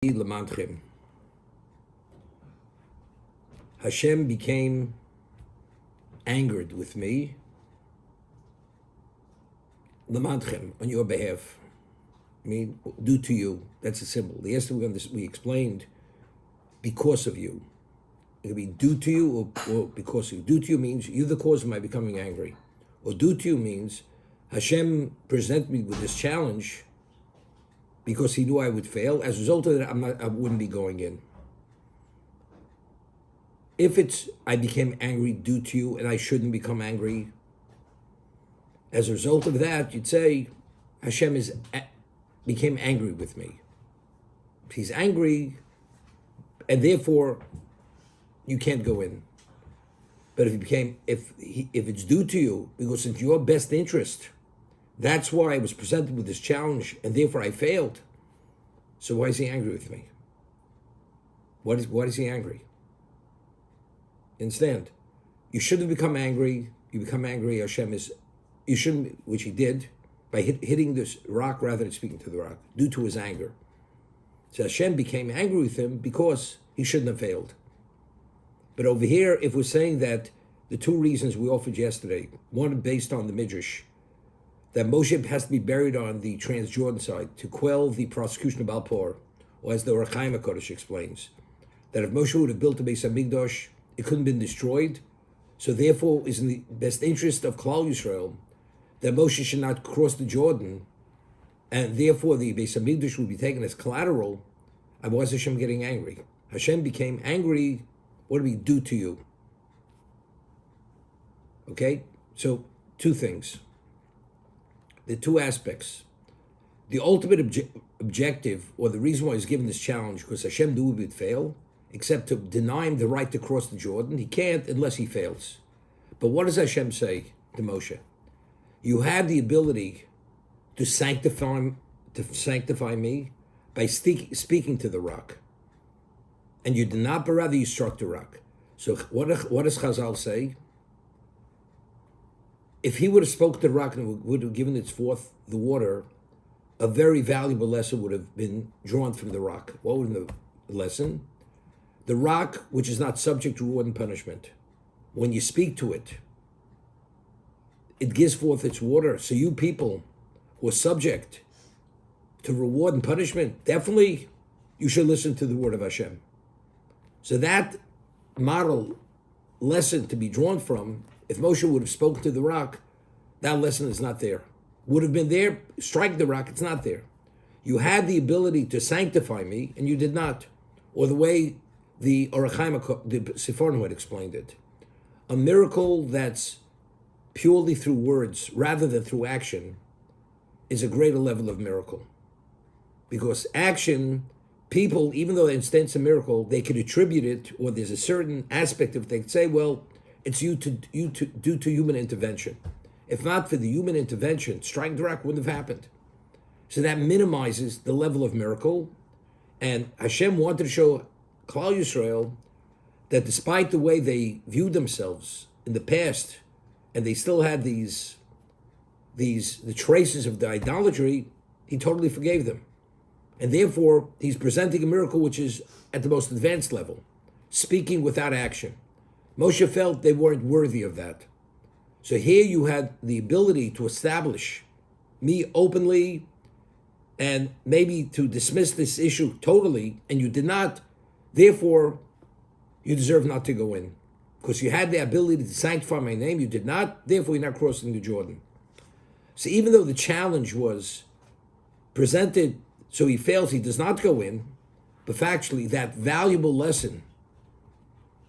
Lamantchim. Hashem became angered with me, Lamantchim, on your behalf. I mean, due to you. That's a symbol. The yesterday we explained because of you. It could be due to you or because of you. Due to you means you're the cause of my becoming angry. Or due to you means Hashem presented me with this challenge because he knew I would fail. As a result of that, I wouldn't be going in. If it's I became angry due to you and I shouldn't become angry, as a result of that, you'd say Hashem became angry with me. He's angry, and therefore you can't go in. But if it's due to you, because it's your best interest, that's why I was presented with this challenge, and therefore I failed. So why is he angry with me? Why is he angry? Understand? You shouldn't become angry. You become angry. You shouldn't, which he did by hitting this rock rather than speaking to the rock, due to his anger. So Hashem became angry with him because he shouldn't have failed. But over here, if we're saying that the two reasons we offered yesterday, one based on the Midrash, that Moshe has to be buried on the Transjordan side to quell the prosecution of Balpor, or as the Ohr HaChaim HaKadosh explains, that if Moshe would have built a Beis HaMikdash, it couldn't have been destroyed. So therefore, it's in the best interest of Klal Yisrael that Moshe should not cross the Jordan, and therefore the Beis HaMikdash would be taken as collateral. Why is Hashem getting angry? Hashem became angry. What did he do to you? Okay, so two things. The two aspects. The ultimate objective, or the reason why he's given this challenge, because Hashem knew he would fail, except to deny him the right to cross the Jordan. He can't unless he fails. But what does Hashem say to Moshe? You had the ability to sanctify me by speaking to the rock. And you did not, but rather you struck the rock. So what does Chazal say? If he would have spoken to the rock and would have given its forth the water, a very valuable lesson would have been drawn from the rock. What would have been the lesson? The rock, which is not subject to reward and punishment, when you speak to it, it gives forth its water. So you people who are subject to reward and punishment, definitely you should listen to the word of Hashem. So that model lesson to be drawn from, if Moshe would have spoken to the rock, that lesson is not there. Would have been there, strike the rock, it's not there. You had the ability to sanctify me, and you did not. Or the way the Ohr HaChaim, the Sephardim had explained it. A miracle that's purely through words rather than through action is a greater level of miracle. Because action, people, even though it's a miracle, they could attribute it, or there's a certain aspect of it, they could say, well, it's due to human intervention. If not for the human intervention, striking the rock wouldn't have happened. So that minimizes the level of miracle. And Hashem wanted to show Klal Yisrael that despite the way they viewed themselves in the past, and they still had the traces of the idolatry, he totally forgave them. And therefore, he's presenting a miracle which is at the most advanced level, speaking without action. Moshe felt they weren't worthy of that. So here you had the ability to establish me openly and maybe to dismiss this issue totally, and you did not. Therefore, you deserve not to go in. Because you had the ability to sanctify my name, you did not, therefore you're not crossing the Jordan. So even though the challenge was presented, so he fails, he does not go in, but factually that valuable lesson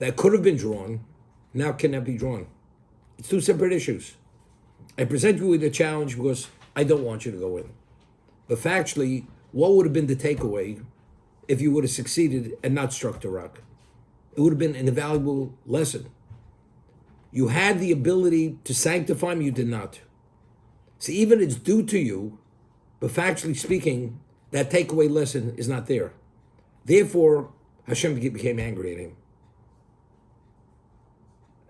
that could have been drawn, now cannot be drawn. It's two separate issues. I present you with a challenge because I don't want you to go in. But factually, what would have been the takeaway if you would have succeeded and not struck the rock? It would have been an invaluable lesson. You had the ability to sanctify me, you did not. So even it's due to you, but factually speaking, that takeaway lesson is not there. Therefore, Hashem became angry at him.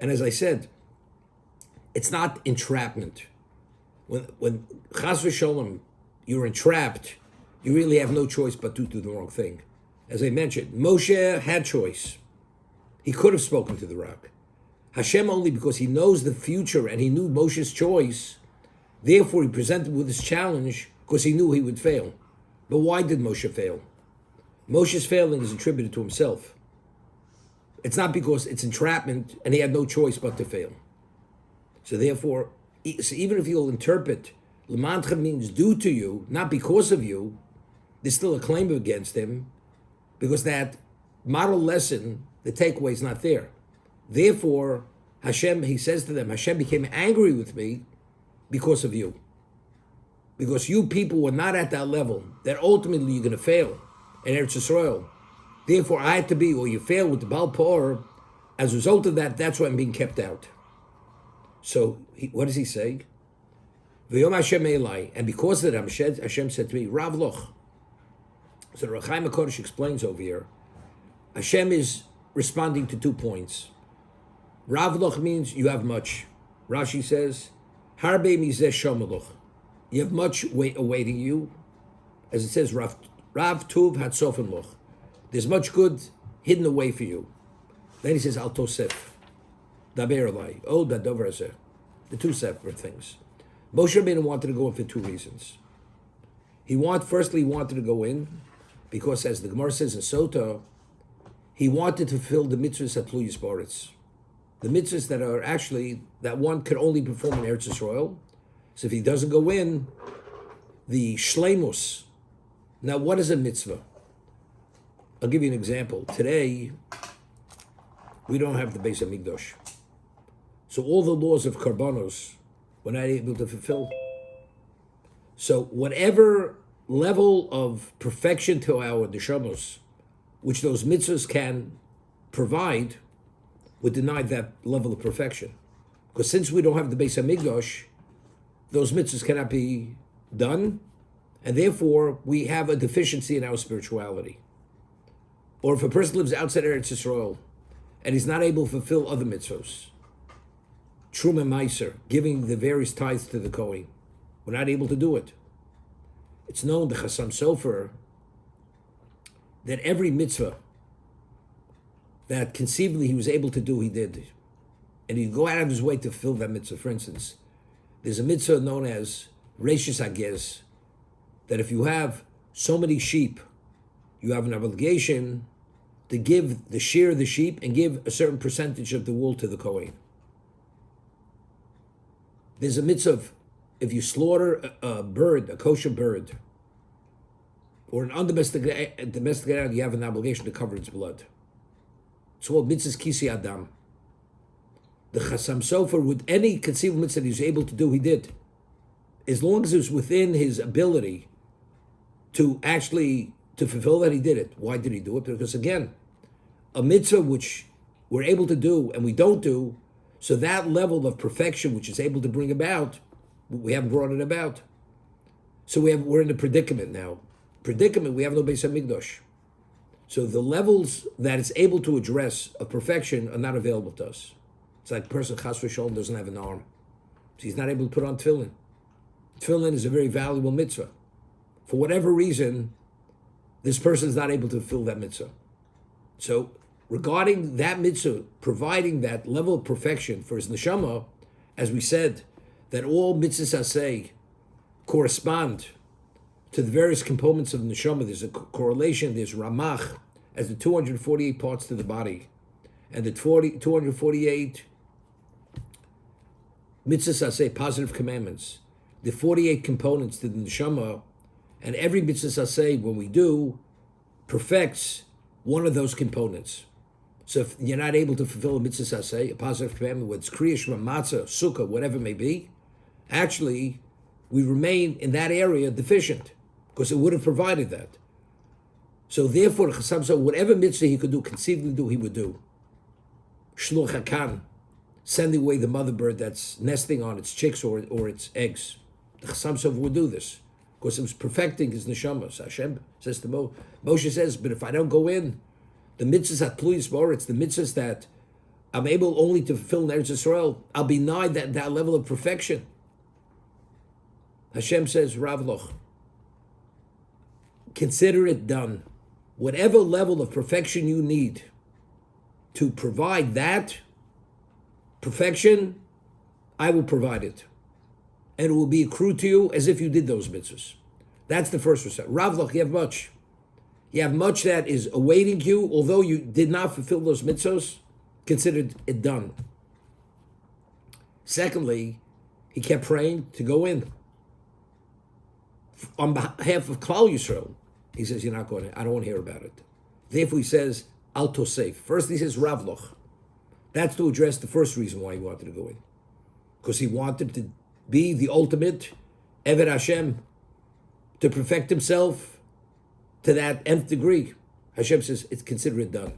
And as I said, it's not entrapment. When Chas v'Sholem, you're entrapped, you really have no choice but to do the wrong thing. As I mentioned, Moshe had choice. He could have spoken to the rock. Hashem, only because he knows the future and he knew Moshe's choice, therefore he presented with this challenge because he knew he would fail. But why did Moshe fail? Moshe's failing is attributed to himself. It's not because it's entrapment and he had no choice but to fail. So therefore, even if you'll interpret L'mantcha means due to you, not because of you, there's still a claim against him because that model lesson, the takeaway is not there. Therefore, Hashem, he says to them, Hashem became angry with me because of you. Because you people were not at that level, that ultimately you're going to fail in Eretz Yisrael. Therefore, I had to be, or you fail with the Baal Pa'or. As a result of that, that's why I'm being kept out. So, what does he say? V'yom Hashem Elai, and because of that, Hashem said to me, Rav Loch. So the Rechaim HaKodesh explains over here, Hashem is responding to 2 points. Rav Loch means you have much. Rashi says, Harbe mizeh shomeloch. You have much awaiting you. As it says, Rav Tuv Hatsofen Loch. There's much good hidden away for you. Then he says, Al Tosef. Daber Elai. Oh, that Dover Hazeh. The 2 separate things. Moshe Rabbeinu wanted to go in for 2 reasons. Firstly, he wanted to go in because, as the Gemara says in Sota, he wanted to fulfill the mitzvahs at Tluyas Baretz. The mitzvahs that are actually, that one could only perform in Eretz Yisrael. So if he doesn't go in, the shleimus. Now, what is a mitzvah? I'll give you an example. Today, we don't have the Beis HaMikdash. So all the laws of Karbanos, we're not able to fulfill. So whatever level of perfection to our neshamos, which those mitzvahs can provide, would deny that level of perfection. Because since we don't have the Beis HaMikdash, those mitzvahs cannot be done, and therefore we have a deficiency in our spirituality. Or if a person lives outside Eretz Yisrael, and he's not able to fulfill other mitzvahs, Truma Meiser, giving the various tithes to the Kohen. We're not able to do it. It's known, the Chassam Sofer, that every mitzvah that conceivably he was able to do, he did. And he'd go out of his way to fulfill that mitzvah. For instance, there's a mitzvah known as Reishis Hagez, that if you have so many sheep, you have an obligation to give the share of the sheep and give a certain percentage of the wool to the Kohen. There's a mitzvah of, if you slaughter a bird, a kosher bird, or an undomesticated animal, you have an obligation to cover its blood. It's called mitzvahs kisi adam. The Chassam Sofer, with any conceivable mitzvah that he was able to do, he did. As long as it was within his ability to fulfill that, he did it. Why did he do it? Because again, a mitzvah which we're able to do and we don't do, so that level of perfection which is able to bring about, we haven't brought it about. So we're in a predicament now. We have no Beis HaMikdash. So the levels that it's able to address of perfection are not available to us. It's like a person, chas v'sholom, doesn't have an arm. So he's not able to put on tefillin. Tefillin is a very valuable mitzvah. For whatever reason, this person is not able to fulfill that mitzvah. So regarding that mitzvah, providing that level of perfection for his neshama, as we said, that all mitzvahs aseh correspond to the various components of the neshama. There's a correlation, there's ramach, as the 248 parts to the body, and the 248 mitzvahs aseh, positive commandments, the 48 components to the neshama, and every mitzvah aseh, when we do, perfects one of those components. So if you're not able to fulfill a mitzvah aseh, a positive commandment, whether it's kriya, shema, matzah, sukkah, whatever it may be, actually, we remain in that area deficient, because it would have provided that. So therefore, whatever mitzvah he could do, conceivably do, he would do. Shluch hakan, sending away the mother bird that's nesting on its chicks or its eggs. The Chassam Sofer would do this, because it was perfecting his neshama. So Hashem says to Moshe says, but if I don't go in, the mitzvahs at Tluyas Baretz, the mitzvahs that I'm able only to fulfill in Eretz Yisrael, I'll be denied that level of perfection. Hashem says, Rav Loch, consider it done. whatever level of perfection you need to provide that perfection, I will provide it. And it will be accrued to you as if you did those mitzvahs. That's the first percent. Ravloch, you have much. You have much that is awaiting you, although you did not fulfill those mitzvahs, considered it done. Secondly, he kept praying to go in. On behalf of Klal Yisrael, he says, you're not going in. I don't want to hear about it. Therefore, he says, Al Tosef. First, he says, Ravloch. That's to address the first reason why he wanted to go in. Because he wanted to be the ultimate Eved Hashem, to perfect himself to that nth degree. Hashem says, it's considered done.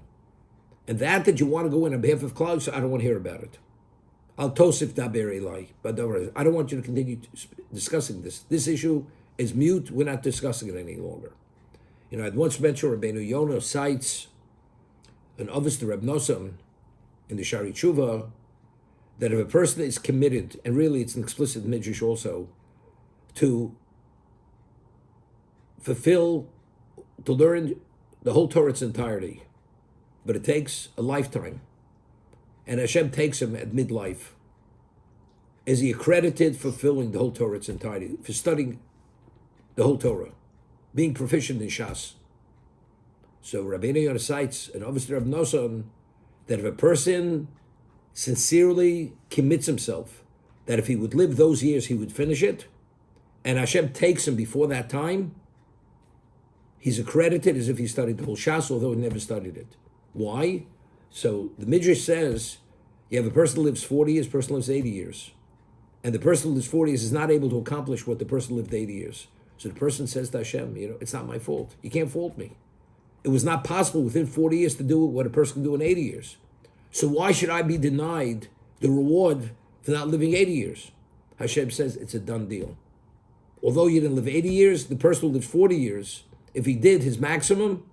And that you want to go in on behalf of Klal Yisrael, I don't want to hear about it. Al Tosef Daber Elai. But I don't want you to continue discussing this. This issue is mute. We're not discussing it any longer. I'd once mentioned Rabbeinu Yonah cites an Avos to Reb Nosson in the Shari Tshuva that if a person is committed, and really it's an explicit midrash also, to learn the whole Torah its entirety, but it takes a lifetime, and Hashem takes him at midlife, is he accredited fulfilling the whole Torah its entirety, for studying the whole Torah, being proficient in Shas? So Rabbeinu Yonah cites an Avos to Reb Nosson that if a person sincerely commits himself, that if he would live those years, he would finish it, and Hashem takes him before that time, he's accredited as if he studied the whole Shas, although he never studied it. Why? So the Midrash says, you have a person who lives 40 years, a person lives 80 years. And the person who lives 40 years is not able to accomplish what the person lived 80 years. So the person says to Hashem, it's not my fault. You can't fault me. It was not possible within 40 years to do what a person can do in 80 years. So why should I be denied the reward for not living 80 years? Hashem says it's a done deal. Although you didn't live 80 years, the person who lives 40 years, if he did his maximum,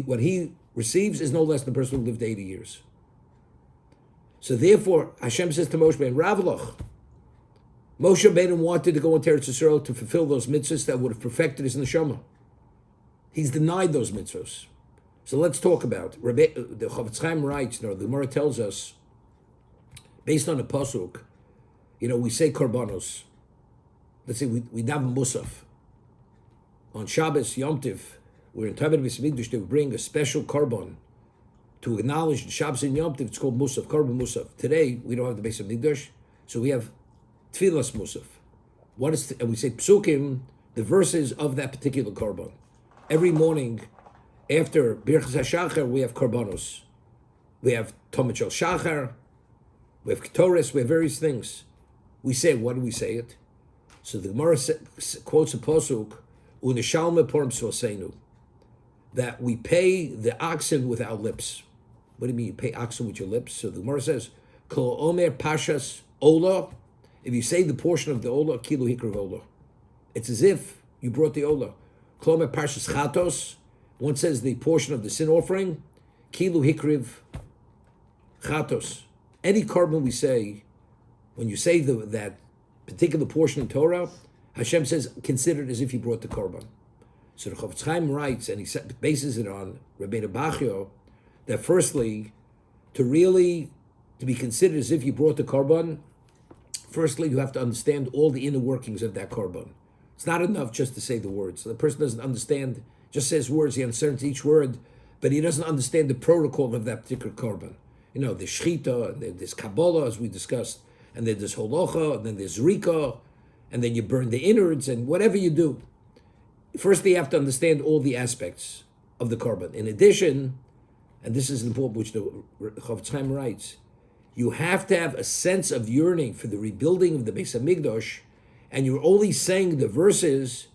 what he receives is no less than the person who lived 80 years. So therefore, Hashem says to Moshe ben Ravloch, Moshe Rabbeinu wanted to go into Eretz Yisrael to fulfill those mitzvahs that would have perfected his neshama. He's denied those mitzvahs. So let's talk about the Chavetz Chaim writes. The Gemara tells us, based on the pasuk, we say korbanos. Let's say we daven musaf on Shabbos Yom Tiv. We're in Tabed B'Smigdash. They bring a special korban to acknowledge the Shabbos and Yom Tiv. It's called musaf, korban musaf. Today we don't have the Beis Hamikdash, so we have tfilas musaf. And we say psukim, the verses of that particular korban. Every morning, after Birchas HaShachar, we have korbanos. We have Tomet Shel Shachar, we have Ketores, we have various things. We say, what do we say it? So the Gemara quotes a pasuk, Unishalme Porim Sosenu, that we pay the oxen with our lips. What do you mean you pay oxen with your lips? So the Gemara says, Kol Omer Pashas Ola, if you say the portion of the Ola, Kilu Hikriv Ola. It's as if you brought the Ola. Kol Omer Pashas Chatos, one says the portion of the sin offering, Kilu Hikriv Chatos. Any korban we say, when you say that particular portion of Torah, Hashem says, consider it as if you brought the korban. So the Chavetz Chaim writes, and he bases it on Rabbeinu Bachya, that firstly, to be considered as if you brought the korban, firstly, you have to understand all the inner workings of that korban. It's not enough just to say the words. The person doesn't understand, just says words, he understands each word, but he doesn't understand the protocol of that particular korban. There's shchita, and there's Kabbalah, as we discussed, and then there's holocha, and then there's rika, and then you burn the innards, and whatever you do. First, you have to understand all the aspects of the korban. In addition, and this is important, which the Chavetz Chaim writes, you have to have a sense of yearning for the rebuilding of the Beis Hamikdash, and you're only saying the verses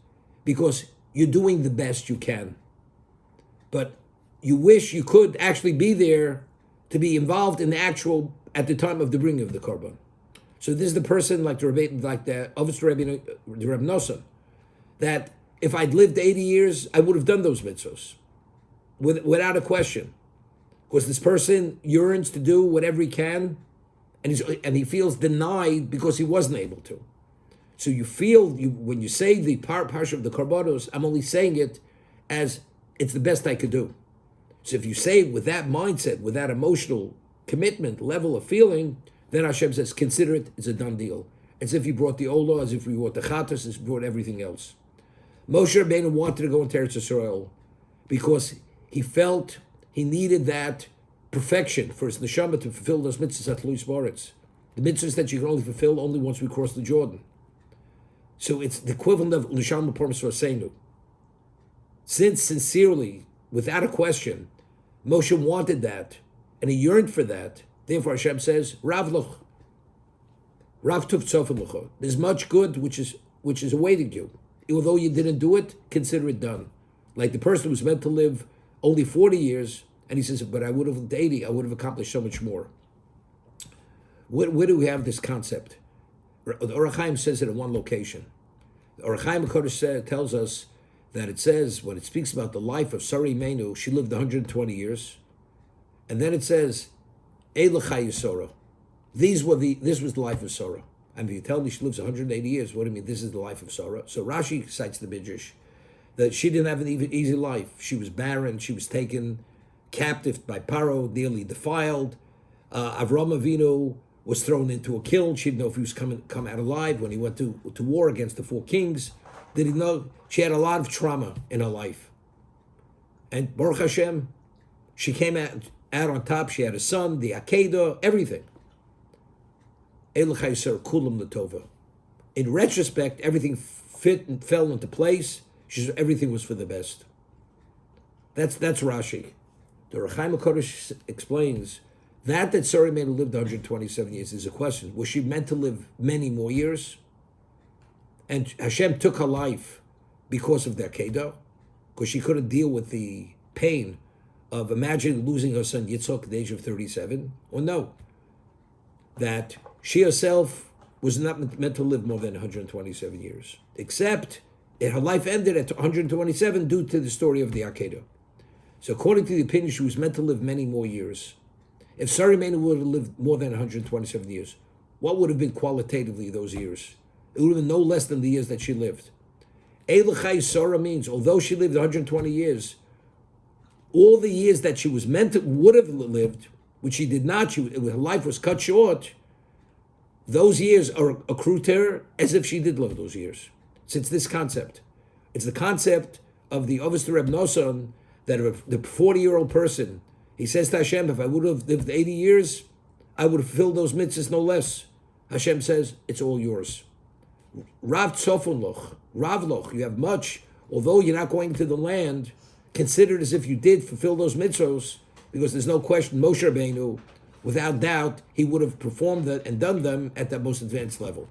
because you're doing the best you can. But you wish you could actually be there to be involved in the actual, at the time of the bringing of the korban. So this is the person like the Avos to Reb Nosson, that if I'd lived 80 years, I would have done those mitzvos, without a question. Because this person yearns to do whatever he can, and he feels denied because he wasn't able to. So you feel, when you say the parsha of the korbanos, I'm only saying it as it's the best I could do. So if you say with that mindset, with that emotional commitment, level of feeling, then Hashem says, consider it, it's a done deal. As if you brought the Olah, as if you brought the Chatas, as if you brought everything else. Moshe Rabbeinu wanted to go into Eretz Yisrael because he felt he needed that perfection for his neshama to fulfill those mitzvahs at Luis Boritz. The mitzvahs that you can only fulfill only once we cross the Jordan. So it's the equivalent of L'Sham L'Pormis Roseinu. Since sincerely, without a question, Moshe wanted that, and he yearned for that, therefore Hashem says, Rav Loch, Rav Tuf Tzofim Locho. There's much good which is awaiting you. Although you didn't do it, consider it done. Like the person who's meant to live only 40 years, and he says, but I would have lived 80, I would have accomplished so much more. Where do we have this concept? The Or HaChaim says it in one location. The Or HaChaim HaKodesh tells us that it says, when it speaks about the life of Sari Menu, she lived 120 years. And then it says, Eilachai Yisora. This was the life of Sarah. I mean, you tell me she lives 180 years, what do you mean this is the life of Sarah? So Rashi cites the Midrash that she didn't have an even easy life. She was barren, she was taken captive by Paro, nearly defiled. Avram Avinu was thrown into a kiln. She didn't know if he was come out alive when he went to war against the four kings. Did he know? She had a lot of trauma in her life. And Baruch Hashem, she came out on top. She had a son, the Akedah, everything. In retrospect, everything fit and fell into place. She said everything was for the best. That's Rashi. The Or HaChaim HaKodesh explains that Sarah Menu lived 127 years is a question. Was she meant to live many more years? And Hashem took her life because of the Akedah, because she couldn't deal with the pain of imagining losing her son Yitzchak at the age of 37, or no, that she herself was not meant to live more than 127 years, except that her life ended at 127 due to the story of the Akedah. So according to the opinion, she was meant to live many more years. If Sarah Menu would have lived more than 127 years, what would have been qualitatively those years? It would have been no less than the years that she lived. Eilachai Sarah means, although she lived 120 years, all the years that she was meant to, would have lived, which she did not, her life was cut short, those years are accrued to her as if she did live those years. So it's this concept. It's the concept of the Ovesta Reb Nosson, that the 40-year-old person, he says to Hashem, if I would have lived 80 years, I would have fulfilled those mitzvahs no less. Hashem says, it's all yours. Rav Tzofon Loch, Rav Loch, you have much, although you're not going to the land, consider it as if you did fulfill those mitzvahs, because there's no question, Moshe Rabbeinu, without doubt, he would have performed that and done them at that most advanced level.